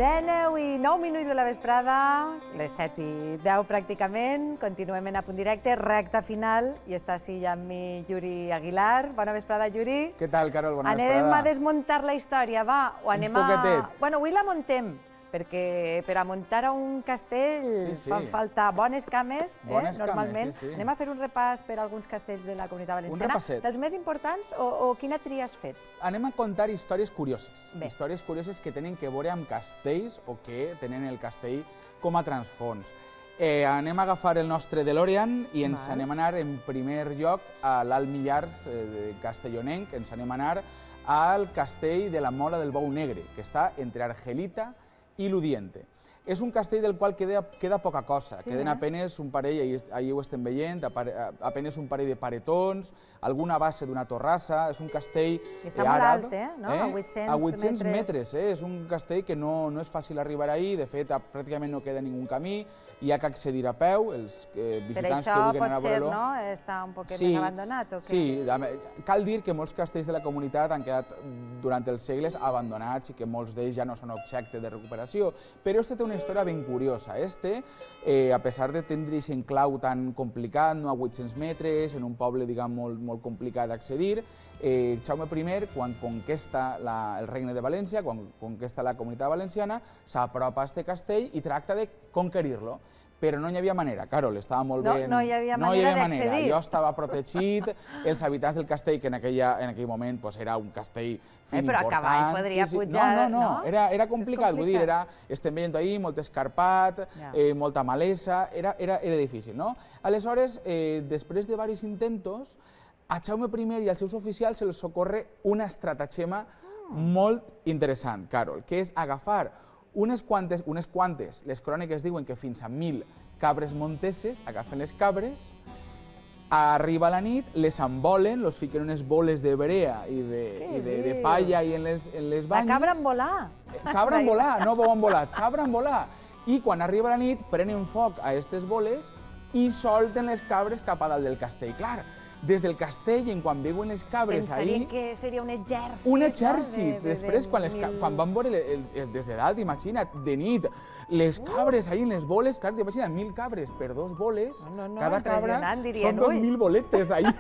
19:09 de la vesprada, les 7:10 pràcticament, continuem en A Punt Directe, recta final, i està així ja amb mi Yuri Aguilar. Bona vesprada, Yuri. Què tal, Carol? Bona vesprada. Anem a desmuntar la història, va, o anem a... Un poquetet. Bueno, avui la muntem, perquè per a muntar un castell fan falta bones cames, normalment. Anem a fer un repàs per a alguns castells de la Comunitat Valenciana. Un repasset. Dels més importants, o quina tria has fet? Anem a contar històries curioses. Històries curioses que tenen que veure amb castells o que tenen el castell com a transfons. Anem a agafar el nostre DeLorean i ens anem a anar en primer lloc a l'Alt Millars castellonenc, ens anem a anar al castell de la Mola del Bou Negre, que està entre Argelita i Ludiente. És un castell del qual queda poca cosa, queden apenes un parell, ahir ho estem veient, apenes un parell de paretons, alguna base d'una torrassa, és un castell àrab. Està molt alt, no? A 800 metres. És un castell que no és fàcil arribar ahir, de fet pràcticament no queda ningú camí, hi ha que accedir a peu, els visitants que vulguin anar a veure-lo. Per això potser no està un poquet més abandonat, o què? Sí, cal dir que molts castells de la comunitat han quedat durant els segles abandonats i que molts d'ells ja no són objecte de recuperació, però este té una història ben curiosa. A pesar de tindre aquest enclau tan complicat, no a 800 metres, en un poble molt complicat d'accedir, Jaume I, quan conquesta el Regne de València, quan conquesta la Comunitat Valenciana, s'apropa a aquest castell i tracta de conquerir-lo. Però no hi havia manera, Carol, estava molt bé... No hi havia manera d'accedir. Jo estava protegit, els habitants del castell, que en aquell moment era un castell fin important... Però a cavall podria pujar, no? Era complicat, vull dir, estem veient ahir molt escarpat, molta malesa, era difícil, no? Aleshores, després de diversos intentos, a Jaume I i als seus oficials se els ocorre una estratagema molt interessant, Carol, que és agafar unes quantes, les cròniques diuen que fins a 1.000 cabres monteses, agafen les cabres, arriba la nit, les embolen, los fiquen unes boles de brea i de palla i en les banyes. La cabra en volar. Cabra en volar, no bou envolat, cabra en volar. I quan arriba la nit, prenen foc a aquestes boles i solten les cabres cap a dalt del castell. Clar, des del castell, quan veuen les cabres ahir... Pensaria que seria un exèrcit. Un exèrcit. Després, quan van veure des de dalt, imagina't, de nit, les cabres ahir en les boles, clar, imagina't, 1.000 cabres per 2 boles, cada cabra són 2.000 boletes ahir.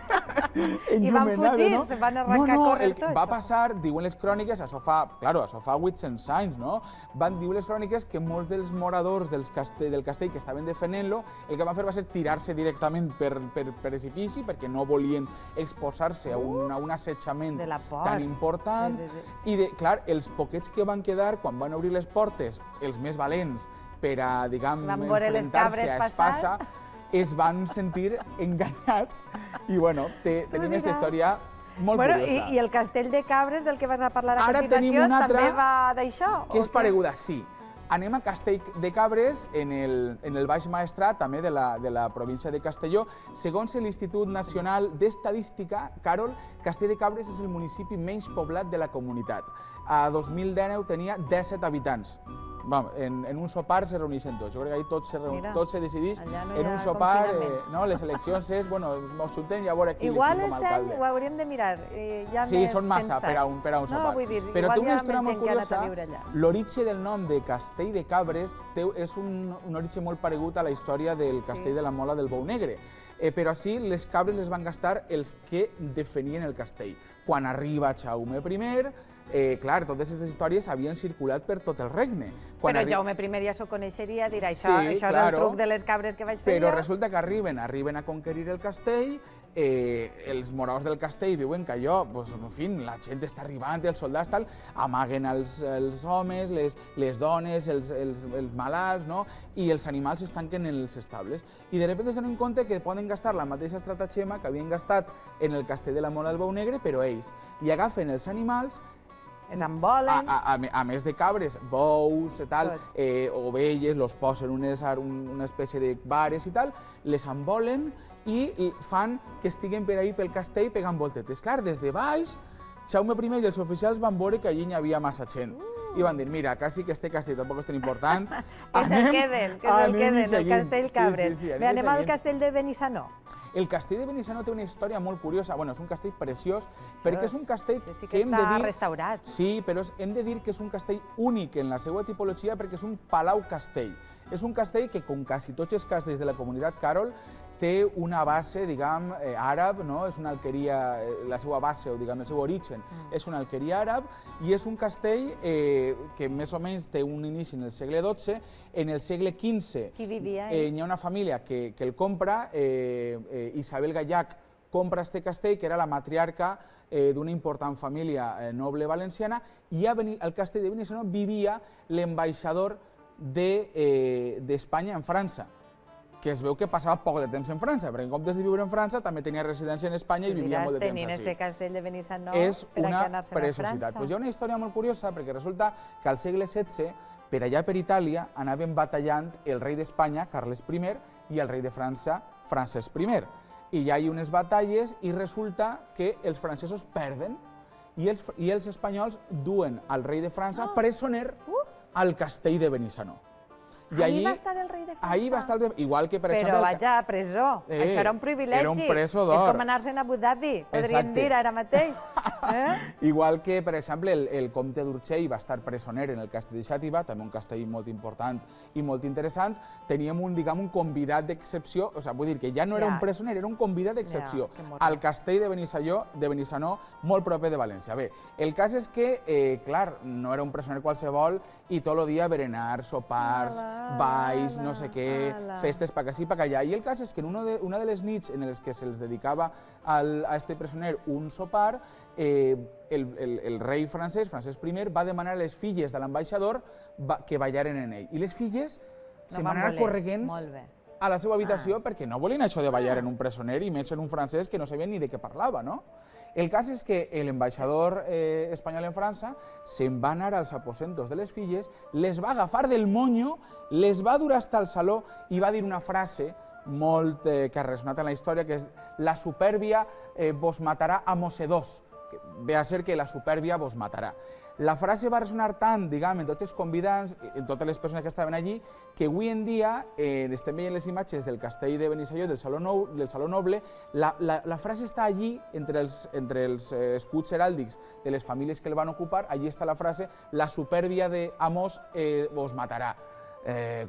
I van fugir, se van arrencar a córrer tots. Va passar, diuen les cròniques, això fa 800 anys, no? Diuen les cròniques que molts dels moradors del castell que estaven defendent-lo, el que van fer va ser tirar-se directament per precipici, perquè no volien exposar-se a un assetjament tan important. I, clar, els poquets que van quedar, quan van obrir les portes, els més valents, per a, diguem, enfrontar-se a Espasa, es van sentir enganyats. I, bueno, tenim aquesta història molt curiosa. I el castell de cabres, del que vas a parlar a continuació, també va d'això? Que és pareguda, sí. Anem a Castell de Cabres, en el Baix Maestrat, també de la província de Castelló. Segons l'Institut Nacional d'Estadística, Carol, Castell de Cabres és el municipi menys poblat de la comunitat. A 2019 tenia 17 habitants. En un sopar se reuneixen tots. Jo crec que ahir tot se decideix en un sopar. Les eleccions és, bueno, ens juntem i a veure qui elegim com a alcalde. Ho hauríem de mirar. Sí, són massa per a un sopar. Però té una història molt curiosa. L'origen del nom de Castell de Cabres és un origen molt paregut a la història del castell de la Mola del Bou Negre. Però així les cabres les van gastar els que defenien el castell. Quan arriba Jaume I, clar, totes aquestes històries havien circulat per tot el regne. Però Jaume I ja s'ho coneixeria, dirà, això és el truc de les cabres que vaig fer jo. Però resulta que arriben a conquerir el castell, els moradors del castell veuen que allò, en fi, la gent està arribant, els soldats tal, amaguen els homes, les dones, els malalts, i els animals es tanquen en els estables. I de sobte es donen compte que poden gastar la mateixa estratagema que havien gastat en el castell de la Mola del Bou Negre, però ells. I agafen els animals, els embolen. A més de cabres, bous, ovelles, els posen una espècie de vares i tal, les embolen i fan que estiguen per ahir pel castell pegant voltetes. Clar, des de baix, Jaume I i els oficials van veure que allí hi havia massa gent. i van dir, mira, quasi que este castell tampoc és tan important. Que se'l queden, el castell Cabres. Bé, anem al castell de Benissanó. El castell de Benissanó té una història molt curiosa. Bueno, és un castell preciós, perquè és un castell que hem de dir... està restaurat. Sí, però hem de dir que és un castell únic en la seva tipologia perquè és un palau-castell. És un castell que, com quasi tots els castells de la comunitat Carol, té una base, diguem, àrab, no? És una alqueria, la seva base, o diguem, el seu origen, és una alqueria àrab, i és un castell que més o menys té un inici en el segle XII. En el segle XV hi ha una família que el compra, Isabel Gallac compra este castell, que era la matriarca d'una important família noble valenciana, i al castell de Benissanó vivia l'ambaixador d'Espanya en França, que es veu que passava poc de temps en França, perquè en comptes de viure en França també tenia residència en Espanya i vivia molt de temps així. Este castell de Benissanó és una preciositat. Hi ha una història molt curiosa, perquè resulta que al segle XVI, per allà per Itàlia, anaven batallant el rei d'Espanya, Carles I, i el rei de França, Francesc I. I hi ha unes batalles i resulta que els francesos perden i els espanyols duen al rei de França presoner al castell de Benissanó. Ahí va estar el rei de França? Ahí va estar, igual que per exemple... Però vaja, presó, això era un privilegi. Era un preso d'or. És com anar-se'n a Abu Dhabi, podríem dir ara mateix. Igual que, per exemple, el comte d'Urgell va estar presoner en el castell de Xàtiva, també un castell molt important i molt interessant. Teníem un convidat d'excepció, o sigui, vull dir que ja no era un presoner, era un convidat d'excepció, al castell de Benissanó, molt proper de València. Bé, el cas és que, clar, no era un presoner qualsevol i tot el dia berenar, sopars, balls, no sé què, festes pa que sí, pa que allà. I el cas és que en una de les nits en les que se'ls dedicava a este presoner un sopar, el rei francès, Francesc I, va demanar a les filles de l'ambaixador que ballaren en ell. I les filles se'n van anar corregents a la seva habitació perquè no volien això de ballar en un presoner i menys en un francès que no sabien ni de què parlava, no? El cas és que l'ambaixador espanyol en França se'n va anar als aposentos de les filles, les va agafar del monyo, les va dur fins al saló i va dir una frase molt que ha resonat en la història, que és «La supèrbia vos matarà a mocedors», que ve a ser que la supèrbia vos matarà. La frase va ressonar tant, diguem, en tots els convidats, en totes les persones que estaven allí, que avui en dia, estem veient les imatges del castell de Benissalló, del Saló Noble, la frase està allí, entre els escuts heràldics de les famílies que el van ocupar, allí està la frase «La supèrbia d'Amos vos matarà».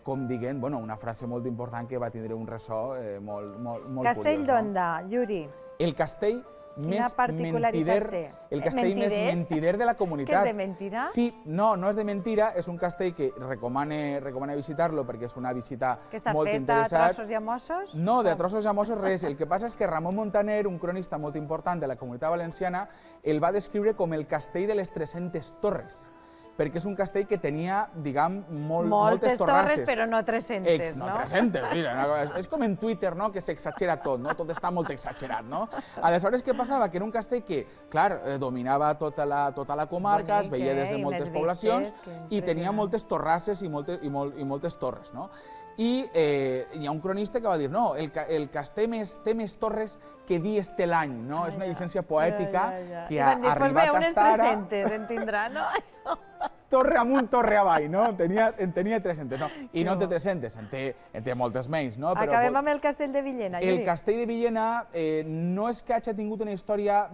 Com diguem, una frase molt important que va tindre un ressò molt curiós. Castell d'Onda, Yuri. El castell Quina particularitat té? El castell més mentider de la comunitat. Que és de mentira? Sí, no és de mentira, és un castell que recomana visitar-lo perquè és una visita molt interessant. Que està feta a trossos i a mossos? No, de trossos i a mossos res. El que passa és que Ramon Montaner, un cronista molt important de la comunitat valenciana, el va descriure com el castell de les 300 torres, perquè és un castell que tenia, diguem, moltes torrasses. Moltes torres, però no 300, no? No 300, mira, és com en Twitter, no?, que s'exagera tot, no? Tot està molt exagerat, no? Aleshores, què passava? Que era un castell que, clar, dominava tota la comarca, es veia des de moltes poblacions i tenia moltes torrasses i moltes torres, no? I hi ha un cronista que va dir, no, el castell té més torres que dies té l'any, no? És una llicència poètica que ha arribat a estar ara... Unes 300 en tindrà, no? Torre amunt, torre avall, no? En tenia 300, no? I no en té 300, en té moltes menys, no? Acabem amb el castell de Villena, Yuri. El castell de Villena no és que hagi tingut una història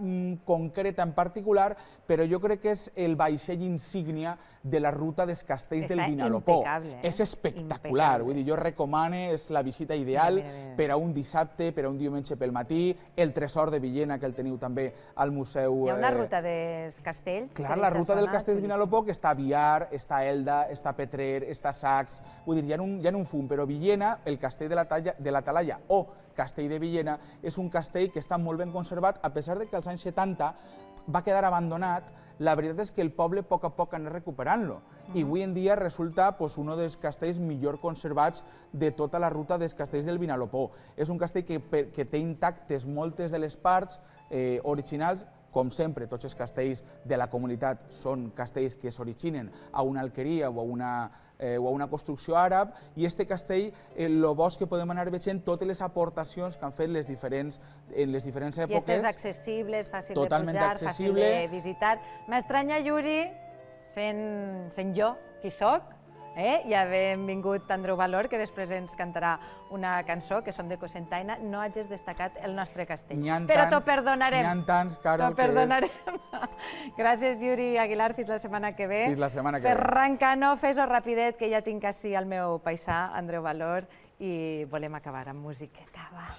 concreta en particular, però jo crec que és el vaixell insígnia de la ruta dels castells del Vinalopó. És espectacular, vull dir, jo recomano, és la visita ideal per a un dissabte, per a un diumenge pel matí, el tresor de Villena, que el teniu també al museu... Hi ha una ruta dels castells? Clar, la ruta del castell del Vinalopó, que està a Biar, està a Elda, està a Petrer, està a Sacs, vull dir, hi ha un fum, però Villena, el castell de la Talaia o castell de Villena, és un castell que està molt ben conservat, a pesar de que als anys 70 va quedar abandonat. La veritat és que el poble a poc anà recuperant-lo i avui en dia resulta un dels castells millor conservats de tota la ruta dels castells del Vinalopó. És un castell que té intactes moltes de les parts originals. Com sempre, tots els castells de la comunitat són castells que s'originen a una alqueria o a una construcció àrab, i este castell, el bo és que podem anar veient totes les aportacions que han fet en les diferents èpoques. I és accessible, és fàcil de pujar, fàcil de visitar. M'estranya, Yuri, sent jo qui soc, i havent vingut Andreu Valor, que després ens cantarà una cançó, que som de Cocentaina, no hagis destacat el nostre castell. Però t'ho perdonarem. N'hi ha tants, Carol, que perdonarem. Gràcies, Yuri Aguilar, fins la setmana que ve. Fins la setmana que ve. Ferran Cano, fes-ho rapidet, que ja tinc així el meu paisà, Andreu Valor, i volem acabar amb musiqueta, va.